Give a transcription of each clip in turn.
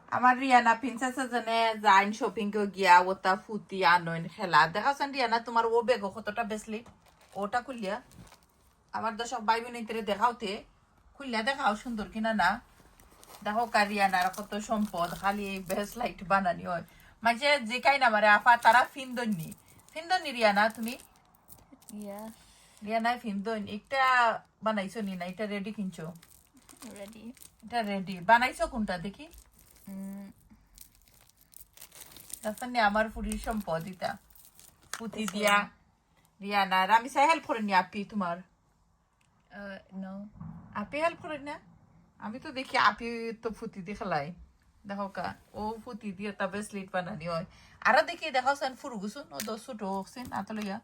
আমার Rihanna princess জনে যাইন shopping কে গিয়া ওটা ফুটি আনইন খেলা দেখাছেন রিয়ানা তোমার ও বেগ কতটা বেসলি ওটা খুলিয়া আমার তো সব ভাই বোনেদের দেখাওতে খুলিয়া দেখাও সুন্দর কিনা না দেখো রিয়ানার কত সম্পদ খালি বেস লাইট বানানি হয় মাঝে যে কাই না মারে আফা তারা ফিন্দনি রিয়ানা তুমি Yes, রিয়ানা ফিন্দন একটা বানাইছো নি না এটা রেডি কিনছো ready. এটা রেডি বানাইছো কোনটা দেখি Mm, দেখছেন আমার ফুরির সম্পদ এটা পুঁতি দিয়া রিয়ানা আমি চাই হেল্প করেন নি আপি তোমার no. আপি হেল্প করেন না আমি তো দেখি আপি তো ফুটি দিয়ে খেলাই দেখো কা ও ফুটি দিয়ে তা ব্রেসলেট বানানি হয় আরো দেখি দেখাও সেন ফুরু গুছুন ও তো ছোট হোকছেন আতো লইয়া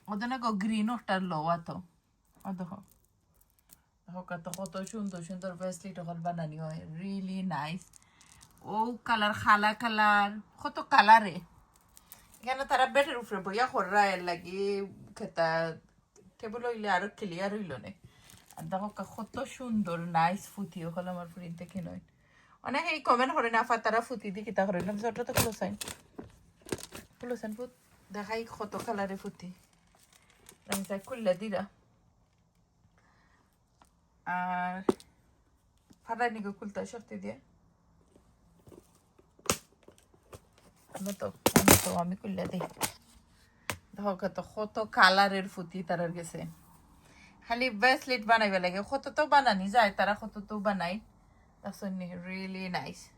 ওদের না গ্রিন ওটার লো আতো ও দেখো দেখো কা তো কত সুন্দর সুন্দর ব্রেসলেট হল বানানি হয় রিয়েলি নাইস ও কালার খালা কালার কত কালারে এখানে তারা বেটের উপরে বইয়া খররা এর লাগি খেতা টেবিল হইলে আরো ক্লিয়ার হইল না আর দেখো কত সুন্দর নাইস ফুটি হল আমার ফুরি দেখে নয় অনেক এই কমেন্ট করে না তারা ফুটি দি কিতা করিলাম জটা তো খুলোসাইন ফুট দেখাই কত কালারে ফুটি আমি চাই খুললে দিরা আর ফাটাই নিকে খুলতে শক্তি দিয়ে আমি খুললে দিই দেখো কত কালারের ফুটি তারার গেছে খালি ব্রেসলেট বানাইবে লাগে কত তো বানানি যায় তারা কত তো বানাই that's really nice